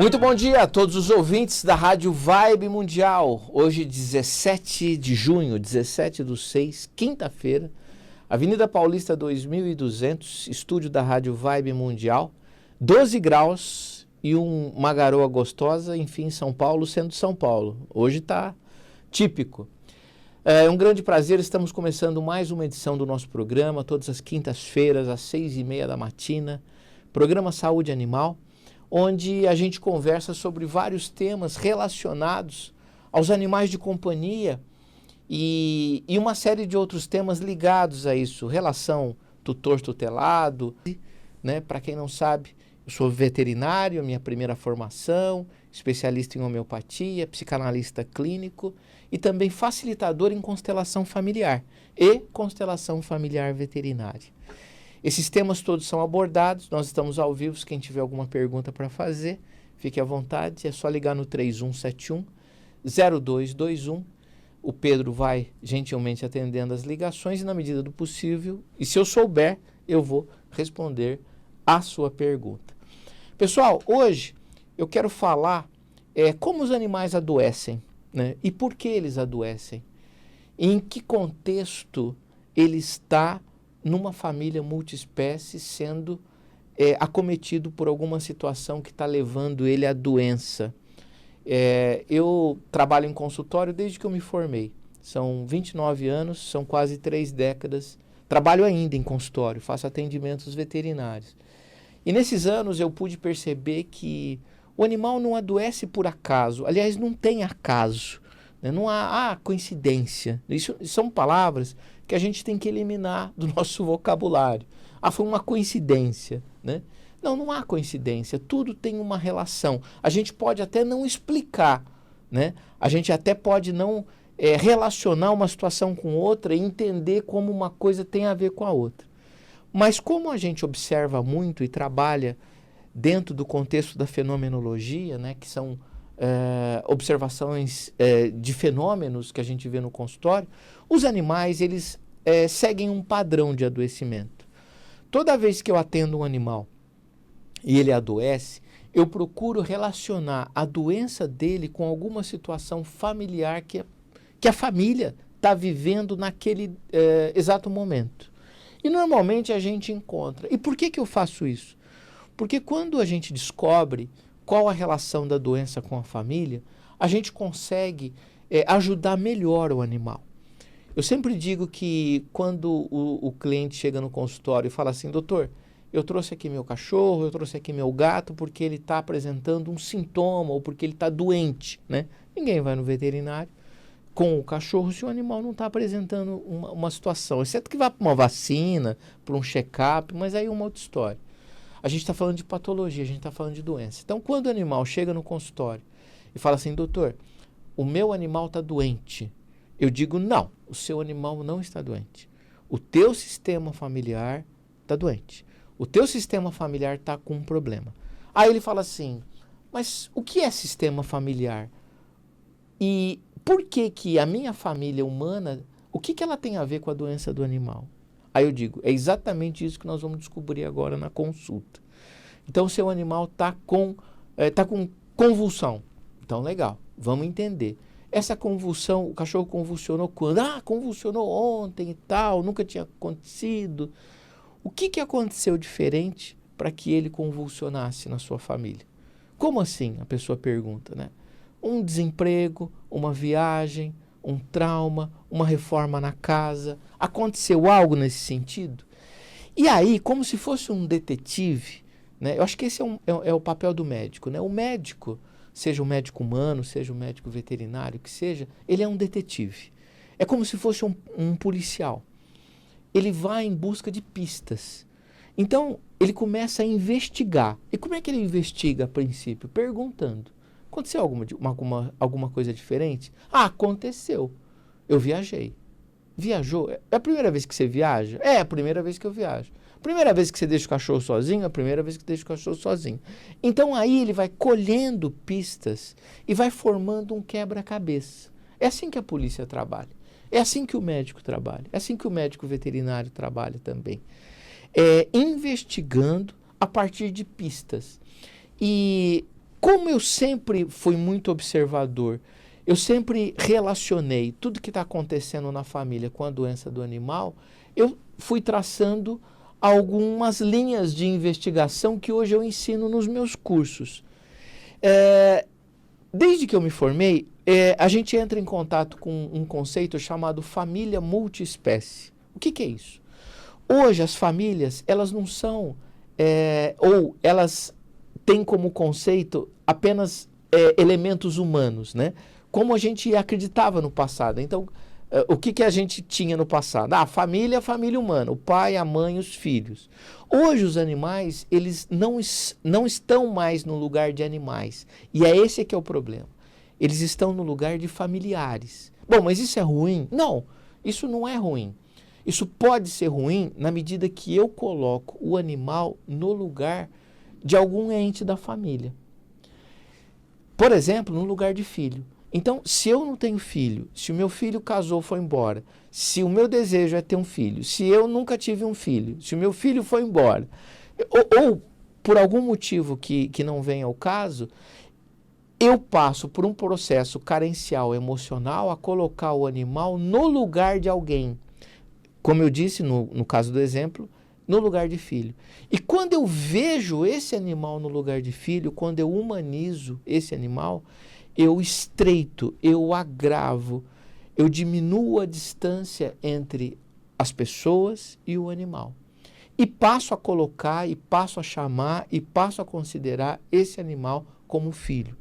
Muito bom dia a todos os ouvintes da Rádio Vibe Mundial. Hoje, 17 de junho, 17/6, quinta-feira, Avenida Paulista 2200, estúdio da Rádio Vibe Mundial, 12 graus e uma garoa gostosa, enfim, São Paulo sendo São Paulo. Hoje está típico. É um grande prazer, estamos começando mais uma edição do nosso programa, todas as quintas-feiras, às 6h30 da matina, programa Saúde Animal, onde a gente conversa sobre vários temas relacionados aos animais de companhia e uma série de outros temas ligados a isso, relação tutor-tutelado, né? Para quem não sabe, eu sou veterinário, minha primeira formação, especialista em homeopatia, psicanalista clínico e também facilitador em constelação familiar e constelação familiar veterinária. Esses temas todos são abordados, nós estamos ao vivo, quem tiver alguma pergunta para fazer, fique à vontade, é só ligar no 3171-0221, o Pedro vai gentilmente atendendo as ligações e na medida do possível, e se eu souber, eu vou responder a sua pergunta. Pessoal, hoje eu quero falar como os animais adoecem, né? E por que eles adoecem, em que contexto ele está numa família multiespécie sendo acometido por alguma situação que está levando ele à doença. Eu trabalho em consultório desde que eu me formei. São 29 anos, são quase 3 décadas. Trabalho ainda em consultório, faço atendimentos veterinários. E nesses anos eu pude perceber que o animal não adoece por acaso. Aliás, não tem acaso, né? Não há coincidência. Isso são palavras que a gente tem que eliminar do nosso vocabulário. Foi uma coincidência, né? Não há coincidência, tudo tem uma relação. A gente pode até não explicar, né? A gente até pode não relacionar uma situação com outra e entender como uma coisa tem a ver com a outra. Mas como a gente observa muito e trabalha dentro do contexto da fenomenologia, né? Que são observações de fenômenos que a gente vê no consultório, os animais, eles seguem um padrão de adoecimento. Toda vez que eu atendo um animal e ele adoece, eu procuro relacionar a doença dele com alguma situação familiar que a família está vivendo naquele exato momento. E normalmente a gente encontra. E por que eu faço isso? Porque quando a gente descobre qual a relação da doença com a família, a gente consegue ajudar melhor o animal. Eu sempre digo que quando o cliente chega no consultório e fala assim, doutor, eu trouxe aqui meu cachorro, eu trouxe aqui meu gato porque ele está apresentando um sintoma ou porque ele está doente, né? Ninguém vai no veterinário com o cachorro se o animal não está apresentando uma situação, exceto que vá para uma vacina, para um check-up, mas aí é uma outra história. A gente está falando de patologia, a gente está falando de doença. Então, quando o animal chega no consultório e fala assim, doutor, o meu animal está doente, eu digo, não, o seu animal não está doente. O teu sistema familiar está doente. O teu sistema familiar está com um problema. Aí ele fala assim, mas o que é sistema familiar? E por que a minha família humana, o que ela tem a ver com a doença do animal? Aí eu digo, é exatamente isso que nós vamos descobrir agora na consulta. Então, o seu animal está com convulsão. Então, legal, vamos entender. Essa convulsão, o cachorro convulsionou quando? Convulsionou ontem e tal, nunca tinha acontecido. O que aconteceu diferente para que ele convulsionasse na sua família? Como assim? A pessoa pergunta, né? Um desemprego, uma viagem, um trauma, uma reforma na casa. Aconteceu algo nesse sentido? E aí, como se fosse um detetive, né? Eu acho que esse é o papel do médico, né? O médico, seja o médico humano, seja o médico veterinário, que seja, ele é um detetive. É como se fosse um policial. Ele vai em busca de pistas. Então, ele começa a investigar. E como é que ele investiga a princípio? Perguntando. Aconteceu alguma coisa diferente? Aconteceu. Eu viajei. Viajou? É a primeira vez que você viaja? É a primeira vez que eu viajo. Primeira vez que você deixa o cachorro sozinho? A primeira vez que deixa o cachorro sozinho. Então aí ele vai colhendo pistas e vai formando um quebra-cabeça. É assim que a polícia trabalha. É assim que o médico trabalha. É assim que o médico veterinário trabalha também. Investigando a partir de pistas. E Como eu sempre fui muito observador, eu sempre relacionei tudo que está acontecendo na família com a doença do animal, eu fui traçando algumas linhas de investigação que hoje eu ensino nos meus cursos. Desde que eu me formei, a gente entra em contato com um conceito chamado família multiespécie. O que é isso? Hoje as famílias, elas não são, ou elas têm como conceito apenas elementos humanos, né? Como a gente acreditava no passado. Então, o que a gente tinha no passado? A família humana, o pai, a mãe, os filhos. Hoje os animais, eles não estão mais no lugar de animais. E é esse que é o problema. Eles estão no lugar de familiares. Bom, mas isso é ruim? Não, isso não é ruim. Isso pode ser ruim na medida que eu coloco o animal no lugar de algum ente da família. Por exemplo, no lugar de filho. Então, se eu não tenho filho, se o meu filho casou, foi embora, se o meu desejo é ter um filho, se eu nunca tive um filho, se o meu filho foi embora, ou por algum motivo que não venha ao caso, eu passo por um processo carencial emocional a colocar o animal no lugar de alguém. Como eu disse no caso do exemplo, no lugar de filho. E quando eu vejo esse animal no lugar de filho, quando eu humanizo esse animal, eu estreito, eu agravo, eu diminuo a distância entre as pessoas e o animal. E passo a colocar, e passo a chamar, e passo a considerar esse animal como filho.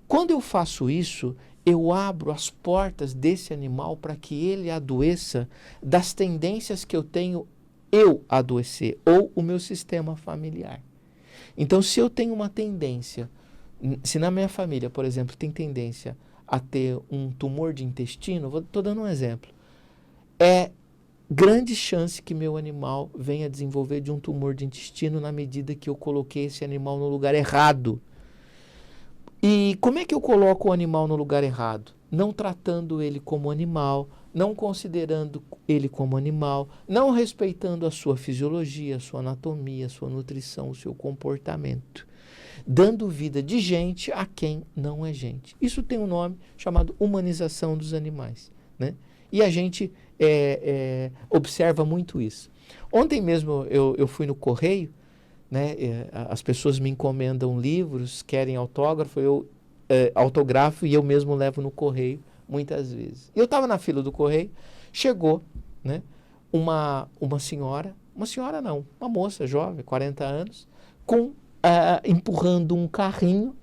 Quando eu faço isso, eu abro as portas desse animal para que ele adoeça das tendências que eu tenho eu adoecer, ou o meu sistema familiar. Então, se eu tenho uma tendência, se na minha família, por exemplo, tem tendência a ter um tumor de intestino, estou dando um exemplo, é grande chance que meu animal venha a desenvolver de um tumor de intestino na medida que eu coloquei esse animal no lugar errado. E como é que eu coloco o animal no lugar errado? Não tratando ele como animal, não considerando ele como animal, não respeitando a sua fisiologia, a sua anatomia, a sua nutrição, o seu comportamento. Dando vida de gente a quem não é gente. Isso tem um nome chamado humanização dos animais, né? E a gente observa muito isso. Ontem mesmo eu fui no correio, né? As pessoas me encomendam livros, querem autógrafo, eu autografo e eu mesmo levo no correio muitas vezes. Eu estava na fila do correio, chegou, né, uma senhora não, uma moça jovem, 40 anos, empurrando um carrinho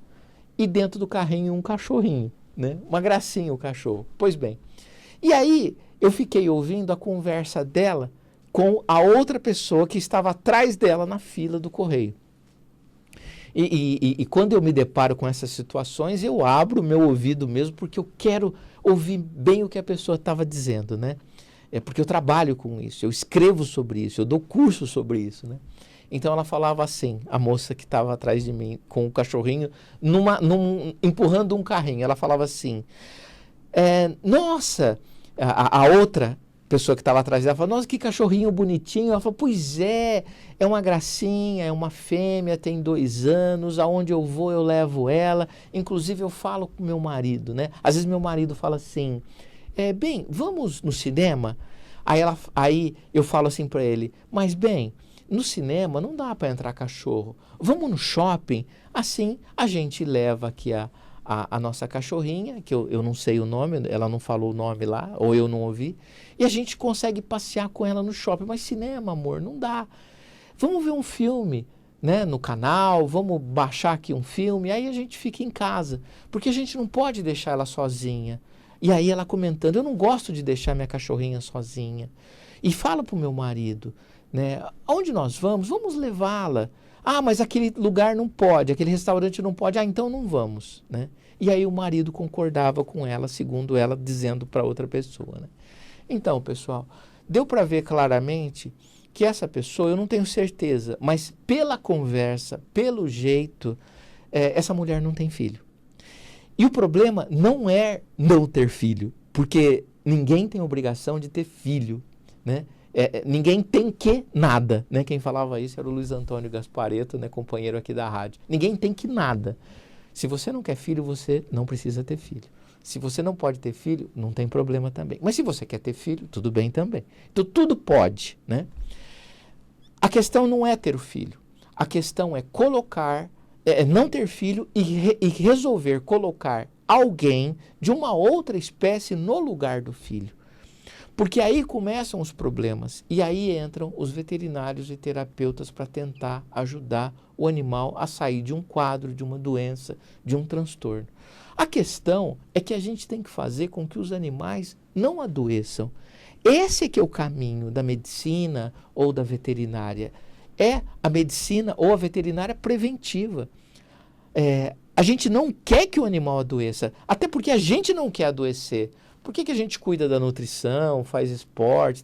e dentro do carrinho um cachorrinho, né? Uma gracinha o cachorro. Pois bem, e aí eu fiquei ouvindo a conversa dela com a outra pessoa que estava atrás dela na fila do correio. E quando eu me deparo com essas situações, eu abro o meu ouvido mesmo, porque eu quero ouvir bem o que a pessoa estava dizendo, né? É porque eu trabalho com isso, eu escrevo sobre isso, eu dou curso sobre isso, né? Então ela falava assim, a moça que estava atrás de mim com o cachorrinho, empurrando um carrinho, ela falava assim, nossa, a outra pessoa que estava atrás dela falou, nossa, que cachorrinho bonitinho. Ela falou, pois é uma gracinha, é uma fêmea, tem 2 anos, aonde eu vou eu levo ela. Inclusive eu falo com meu marido, né? Às vezes meu marido fala assim, bem, vamos no cinema? Aí eu falo assim para ele, mas bem, no cinema não dá para entrar cachorro. Vamos no shopping? Assim a gente leva aqui a nossa cachorrinha, que eu não sei o nome, ela não falou o nome lá, ou eu não ouvi, e a gente consegue passear com ela no shopping. Mas cinema, amor, não dá. Vamos ver um filme, né, no canal, vamos baixar aqui um filme, aí a gente fica em casa, porque a gente não pode deixar ela sozinha. E aí ela comentando, eu não gosto de deixar minha cachorrinha sozinha. E fala para o meu marido, né, aonde nós vamos? Vamos levá-la. Ah, mas aquele lugar não pode, aquele restaurante não pode. Ah, então não vamos, né? E aí o marido concordava com ela, segundo ela, dizendo para outra pessoa, né? Então, pessoal, deu para ver claramente que essa pessoa, eu não tenho certeza, mas pela conversa, pelo jeito, essa mulher não tem filho. E o problema não é não ter filho, porque ninguém tem obrigação de ter filho, né? Ninguém tem que nada, né? Quem falava isso era o Luiz Antônio Gaspareto, né? Companheiro aqui da rádio. Ninguém tem que nada. Se você não quer filho, você não precisa ter filho. Se você não pode ter filho, não tem problema também. Mas se você quer ter filho, tudo bem também. Então, tudo pode, né? A questão não é ter o filho. A questão é não ter filho e resolver colocar alguém de uma outra espécie no lugar do filho. Porque aí começam os problemas. E aí entram os veterinários e terapeutas para tentar ajudar o animal a sair de um quadro, de uma doença, de um transtorno. A questão é que a gente tem que fazer com que os animais não adoeçam. Esse é que é o caminho da medicina ou da veterinária. É a medicina ou a veterinária preventiva. A gente não quer que o animal adoeça, até porque a gente não quer adoecer. Por que a gente cuida da nutrição, faz esporte,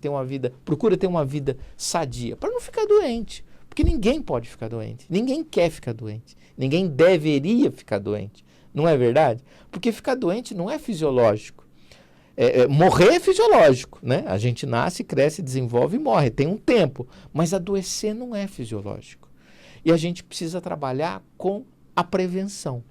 procura ter uma vida sadia? Para não ficar doente. Porque ninguém pode ficar doente. Ninguém quer ficar doente. Ninguém deveria ficar doente. Não é verdade? Porque ficar doente não é fisiológico. Morrer é fisiológico, né? A gente nasce, cresce, desenvolve e morre. Tem um tempo. Mas adoecer não é fisiológico. E a gente precisa trabalhar com a prevenção.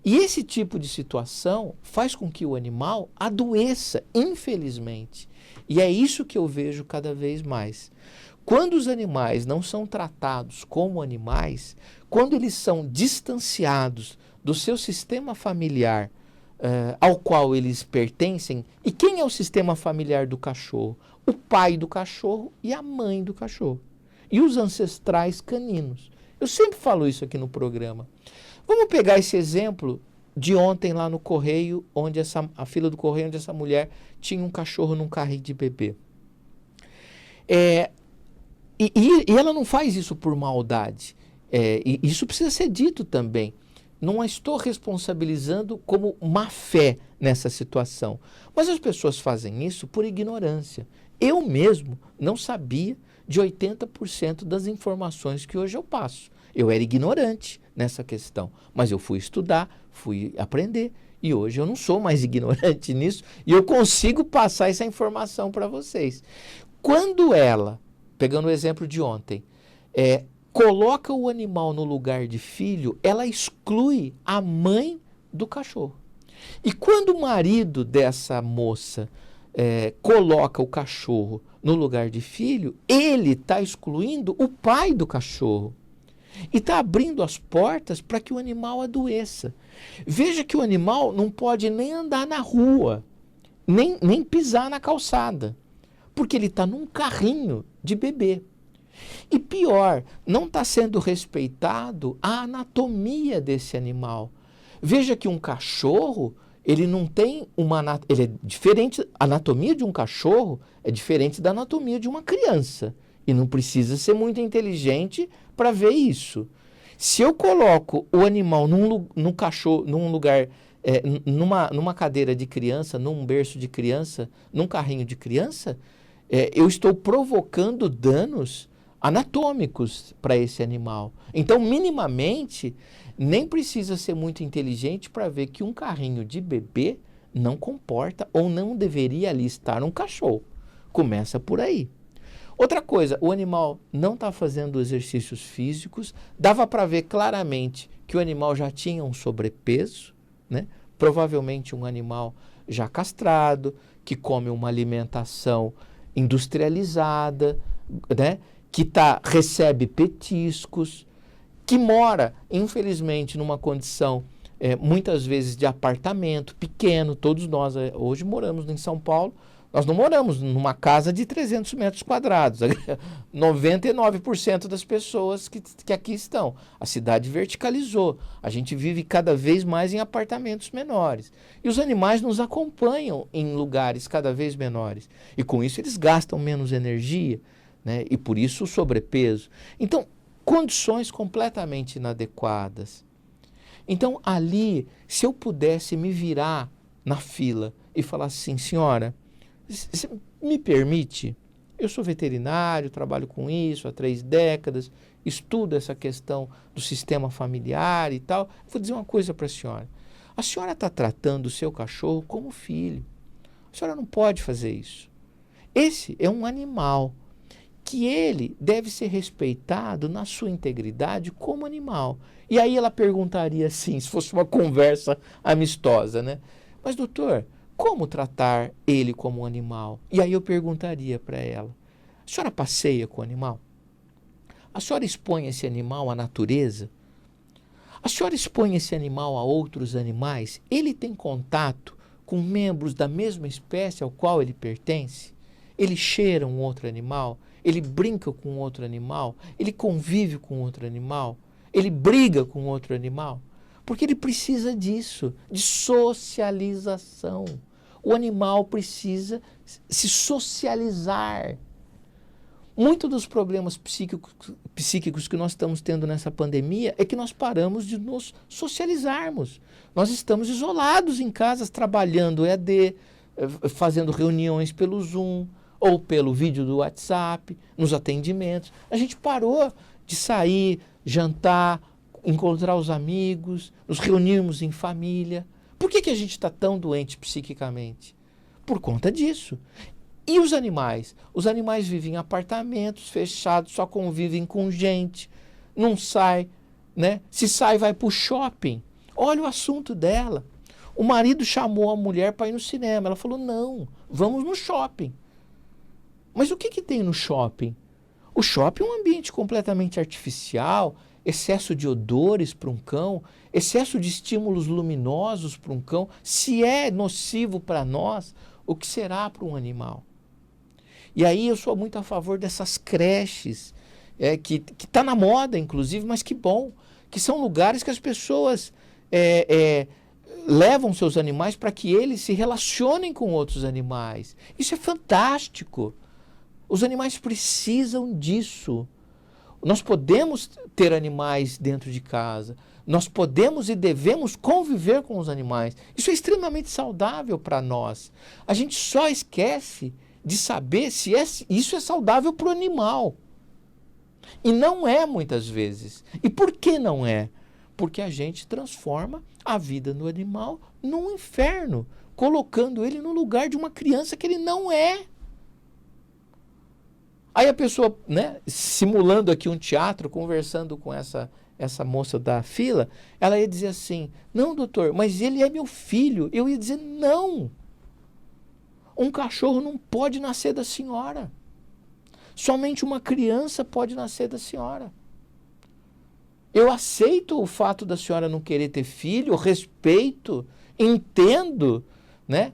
E esse tipo de situação faz com que o animal adoeça, infelizmente. E é isso que eu vejo cada vez mais. Quando os animais não são tratados como animais, quando eles são distanciados do seu sistema familiar ao qual eles pertencem, e quem é o sistema familiar do cachorro? O pai do cachorro e a mãe do cachorro. E os ancestrais caninos. Eu sempre falo isso aqui no programa. Vamos pegar esse exemplo de ontem lá no correio, a fila do correio, onde essa mulher tinha um cachorro num carrinho de bebê. E ela não faz isso por maldade. E isso precisa ser dito também. Não a estou responsabilizando como má fé nessa situação. Mas as pessoas fazem isso por ignorância. Eu mesmo não sabia de 80% das informações que hoje eu passo. Eu era ignorante nessa questão, mas eu fui estudar, fui aprender, e hoje eu não sou mais ignorante nisso, e eu consigo passar essa informação para vocês. Quando ela, pegando o exemplo de ontem, coloca o animal no lugar de filho, ela exclui a mãe do cachorro. E quando o marido dessa moça coloca o cachorro no lugar de filho, ele está excluindo o pai do cachorro. E está abrindo as portas para que o animal adoeça. Veja que o animal não pode nem andar na rua, nem pisar na calçada, porque ele está num carrinho de bebê. E pior, não está sendo respeitado a anatomia desse animal. Veja que um cachorro, ele não tem ele é diferente, a anatomia de um cachorro é diferente da anatomia de uma criança. E não precisa ser muito inteligente para ver isso. Se eu coloco o animal num lugar, numa cadeira de criança, num berço de criança, num carrinho de criança, eu estou provocando danos anatômicos para esse animal. Então, minimamente, nem precisa ser muito inteligente para ver que um carrinho de bebê não comporta ou não deveria ali estar um cachorro. Começa por aí. Outra coisa, o animal não está fazendo exercícios físicos, dava para ver claramente que o animal já tinha um sobrepeso, né? Provavelmente um animal já castrado, que come uma alimentação industrializada, né? Que recebe petiscos, que mora, infelizmente, numa condição, muitas vezes, de apartamento pequeno. Todos nós hoje moramos em São Paulo. Nós não moramos numa casa de 300 metros quadrados. 99% das pessoas que aqui estão. A cidade verticalizou. A gente vive cada vez mais em apartamentos menores. E os animais nos acompanham em lugares cada vez menores. E com isso eles gastam menos energia, né? E por isso o sobrepeso. Então, condições completamente inadequadas. Então, ali, se eu pudesse me virar na fila e falar assim, senhora, você me permite? Eu sou veterinário, trabalho com isso há 3 décadas, estudo essa questão do sistema familiar e tal. Vou dizer uma coisa para a senhora. A senhora está tratando o seu cachorro como filho. A senhora não pode fazer isso. Esse é um animal que ele deve ser respeitado na sua integridade como animal. E aí ela perguntaria assim, se fosse uma conversa amistosa, né? Mas, doutor, como tratar ele como um animal? E aí eu perguntaria para ela, a senhora passeia com o animal? A senhora expõe esse animal à natureza? A senhora expõe esse animal a outros animais? Ele tem contato com membros da mesma espécie ao qual ele pertence? Ele cheira um outro animal? Ele brinca com outro animal? Ele convive com outro animal? Ele briga com outro animal? Porque ele precisa disso, de socialização. O animal precisa se socializar. Muitos dos problemas psíquicos que nós estamos tendo nessa pandemia é que nós paramos de nos socializarmos. Nós estamos isolados em casas, trabalhando EAD, fazendo reuniões pelo Zoom ou pelo vídeo do WhatsApp, nos atendimentos. A gente parou de sair, jantar, encontrar os amigos, nos reunirmos em família. Por que a gente está tão doente psiquicamente? Por conta disso. E os animais? Os animais vivem em apartamentos fechados, só convivem com gente, não sai, né? Se sai, vai para o shopping. Olha o assunto dela. O marido chamou a mulher para ir no cinema. Ela falou, não, vamos no shopping. Mas o que tem no shopping? O shopping é um ambiente completamente artificial, excesso de odores para um cão, excesso de estímulos luminosos para um cão. Se é nocivo para nós, o que será para um animal? E aí eu sou muito a favor dessas creches, que está na moda, inclusive, mas que bom, que são lugares que as pessoas levam seus animais para que eles se relacionem com outros animais. Isso é fantástico. Os animais precisam disso. Nós podemos ter animais dentro de casa. Nós podemos e devemos conviver com os animais. Isso é extremamente saudável para nós. A gente só esquece de saber se isso é saudável para o animal. E não é muitas vezes. E por que não é? Porque a gente transforma a vida do animal num inferno, colocando ele no lugar de uma criança que ele não é. Aí a pessoa, né, simulando aqui um teatro, conversando com essa moça da fila, ela ia dizer assim, não, doutor, mas ele é meu filho. Eu ia dizer, não. Um cachorro não pode nascer da senhora. Somente uma criança pode nascer da senhora. Eu aceito o fato da senhora não querer ter filho, respeito, entendo, né?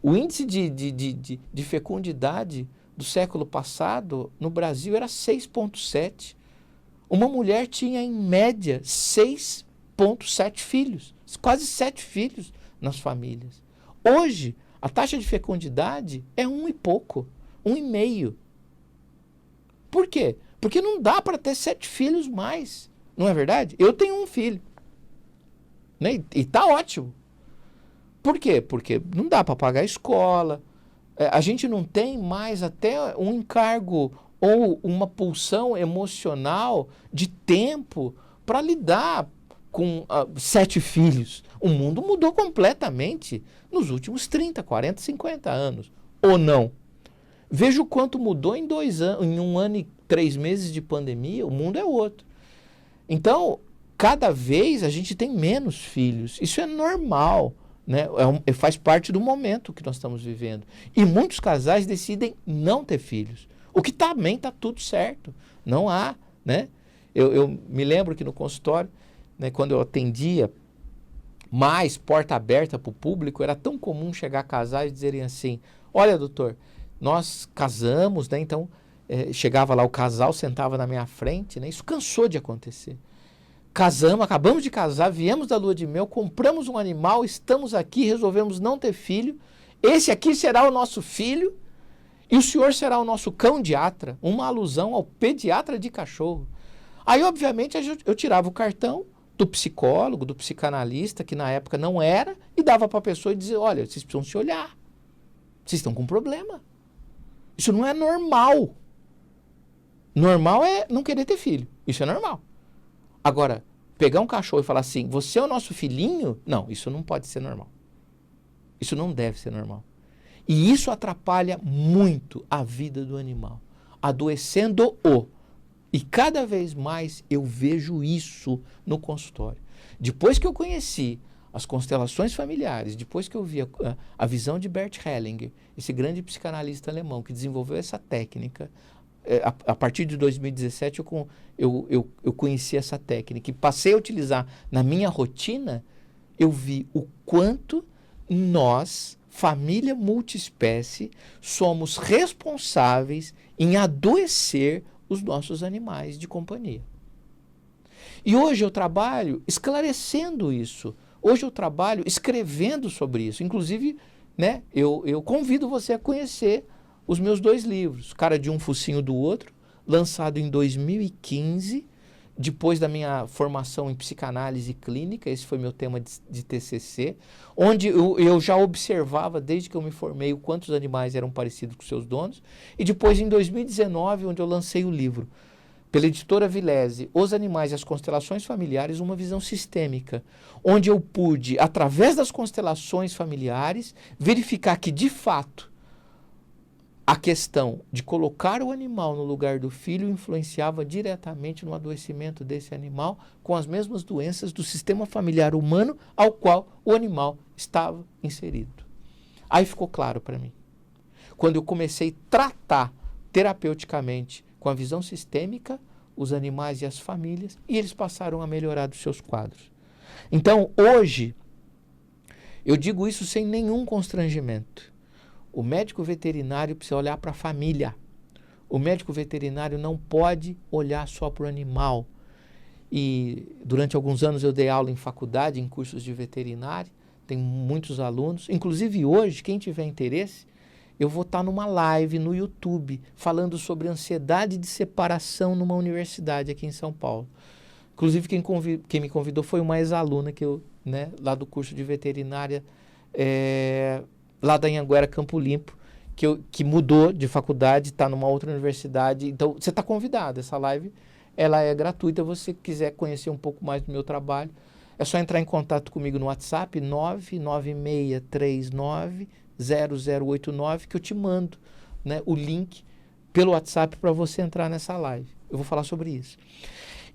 O índice de fecundidade do século passado no Brasil era 6,7. Uma mulher tinha, em média, 6,7 filhos. Quase 7 filhos nas famílias. Hoje, a taxa de fecundidade é 1 e pouco, 1,5. Por quê? Porque não dá para ter 7 filhos mais. Não é verdade? Eu tenho um filho. Né? E tá ótimo. Por quê? Porque não dá para pagar a escola. A gente não tem mais até um encargo ou uma pulsão emocional de tempo para lidar com 7 filhos. O mundo mudou completamente nos últimos 30, 40, 50 anos. Ou não? Veja o quanto mudou em 2 anos, em 1 ano e 3 meses de pandemia, o mundo é outro. Então, cada vez a gente tem menos filhos. Isso é normal, né? Faz parte do momento que nós estamos vivendo. E muitos casais decidem não ter filhos. O que também está tudo certo. Não há, né? Eu me lembro que no consultório, né, quando eu atendia mais porta aberta para o público, era tão comum chegar casais e dizerem assim, olha, doutor, nós casamos, né? Então, chegava lá o casal, sentava na minha frente, né? Isso cansou de acontecer. Casamos, acabamos de casar, viemos da lua de mel, compramos um animal, estamos aqui, resolvemos não ter filho. Esse aqui será o nosso filho e o senhor será o nosso cão-diatra, uma alusão ao pediatra de cachorro. Aí, obviamente, eu tirava o cartão do psicólogo, do psicanalista, que na época não era, e dava para a pessoa e dizia, olha, vocês precisam se olhar. Vocês estão com problema. Isso não é normal. Normal é não querer ter filho. Isso é normal. Agora, pegar um cachorro e falar assim, você é o nosso filhinho? Não, isso não pode ser normal. Isso não deve ser normal. E isso atrapalha muito a vida do animal. adoecendo-o. E cada vez mais eu vejo isso no consultório. Depois que eu conheci as constelações familiares, depois que eu vi a visão de Bert Hellinger, esse grande psicanalista alemão que desenvolveu essa técnica, a partir de 2017 eu conheci essa técnica e passei a utilizar na minha rotina, eu vi o quanto nós, família multiespécie, somos responsáveis em adoecer os nossos animais de companhia. E hoje eu trabalho esclarecendo isso. Hoje eu trabalho escrevendo sobre isso. Inclusive, né, eu convido você a conhecer os meus 2 livros, Cara de um Focinho do Outro, lançado em 2015, depois da minha formação em psicanálise clínica. Esse foi meu tema de TCC, onde eu já observava, desde que eu me formei, o quanto os animais eram parecidos com seus donos. E depois, em 2019, onde eu lancei o livro, pela editora Vilese, Os Animais e as Constelações Familiares, uma visão sistêmica, onde eu pude, através das constelações familiares, verificar que, de fato, a questão de colocar o animal no lugar do filho influenciava diretamente no adoecimento desse animal com as mesmas doenças do sistema familiar humano ao qual o animal estava inserido. Aí ficou claro para mim. Quando eu comecei a tratar terapeuticamente com a visão sistêmica os animais e as famílias, e eles passaram a melhorar dos seus quadros. Então, hoje, eu digo isso sem nenhum constrangimento. O médico veterinário precisa olhar para a família. O médico veterinário não pode olhar só para o animal. E durante alguns anos eu dei aula em faculdade, em cursos de veterinária, tenho muitos alunos. Inclusive hoje, quem tiver interesse, eu vou estar numa live no YouTube falando sobre ansiedade de separação numa universidade aqui em São Paulo. Inclusive quem me convidou foi uma ex-aluna que eu, né, lá do curso de veterinária, lá da Anhanguera Campo Limpo, que mudou de faculdade, está numa outra universidade. Então, você está convidado. Essa live ela é gratuita. Se você quiser conhecer um pouco mais do meu trabalho, é só entrar em contato comigo no WhatsApp 996390089, que eu te mando, né, o link pelo WhatsApp para você entrar nessa live. Eu vou falar sobre isso.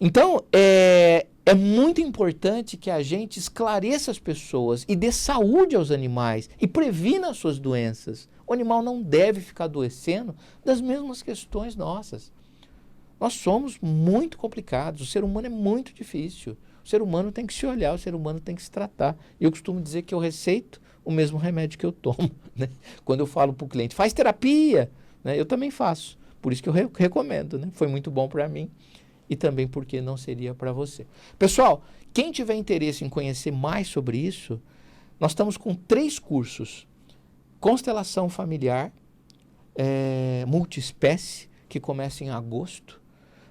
Então, é muito importante que a gente esclareça as pessoas e dê saúde aos animais e previna as suas doenças. O animal não deve ficar adoecendo das mesmas questões nossas. Nós somos muito complicados, o ser humano é muito difícil. O ser humano tem que se olhar, o ser humano tem que se tratar. E eu costumo dizer que eu receito o mesmo remédio que eu tomo, né? Quando eu falo para o cliente, faz terapia, né? Eu também faço. Por isso que eu recomendo, né? Foi muito bom para mim e também porque não seria para você. Pessoal, quem tiver interesse em conhecer mais sobre isso, nós estamos com 3 cursos. Constelação familiar, multiespécie, que começa em agosto.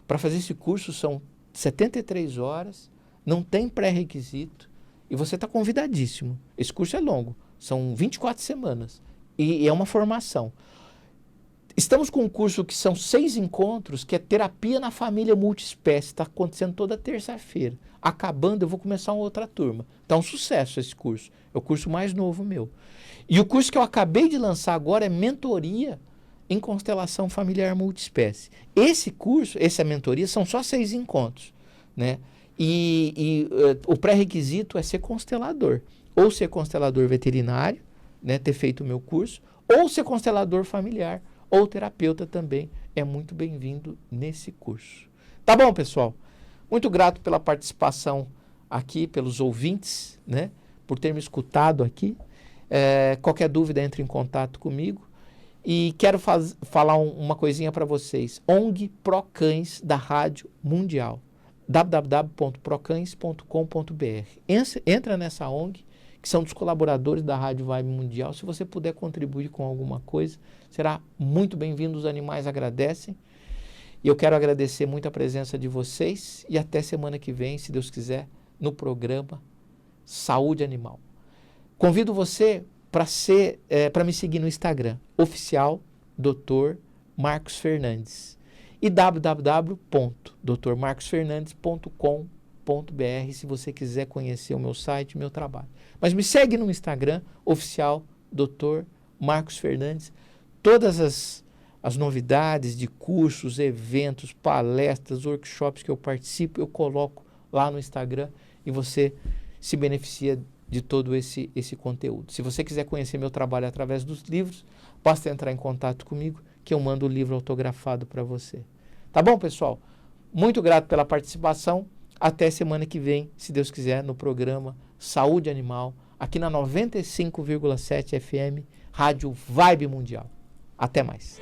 Para fazer esse curso são 73 horas, não tem pré-requisito e você está convidadíssimo. Esse curso é longo, são 24 semanas e é uma formação. Estamos com um curso que são 6 encontros, que é terapia na família multiespécie. Está acontecendo toda terça-feira. Acabando, eu vou começar uma outra turma. Está um sucesso esse curso. É o curso mais novo meu. E o curso que eu acabei de lançar agora é mentoria em constelação familiar multiespécie. Esse curso, essa mentoria, são só 6 encontros, né? E o pré-requisito é ser constelador. Ou ser constelador veterinário, né, ter feito o meu curso, ou ser constelador familiar, ou terapeuta também é muito bem-vindo nesse curso. Tá bom, pessoal? Muito grato pela participação aqui, pelos ouvintes, né, por ter me escutado aqui. Qualquer dúvida, entre em contato comigo. E quero falar uma coisinha para vocês. ONG Procães da Rádio Mundial. www.procães.com.br. Entra nessa ONG, que são dos colaboradores da Rádio Vibe Mundial. Se você puder contribuir com alguma coisa, será muito bem-vindo. Os animais agradecem. E eu quero agradecer muito a presença de vocês e até semana que vem, se Deus quiser, no programa Saúde Animal. Convido você para me seguir no Instagram, oficial Dr. Marcos Fernandes, e www.drmarcosfernandes.com.br se você quiser conhecer o meu site, meu trabalho. Mas me segue no Instagram, oficial Dr. Marcos Fernandes. Todas as novidades de cursos, eventos, palestras, workshops que eu participo, eu coloco lá no Instagram e você se beneficia de todo esse conteúdo. Se você quiser conhecer meu trabalho através dos livros, basta entrar em contato comigo que eu mando o livro autografado para você. Tá bom, pessoal? Muito grato pela participação. Até semana que vem, se Deus quiser, no programa Saúde Animal, aqui na 95,7 FM, Rádio Vibe Mundial. Até mais.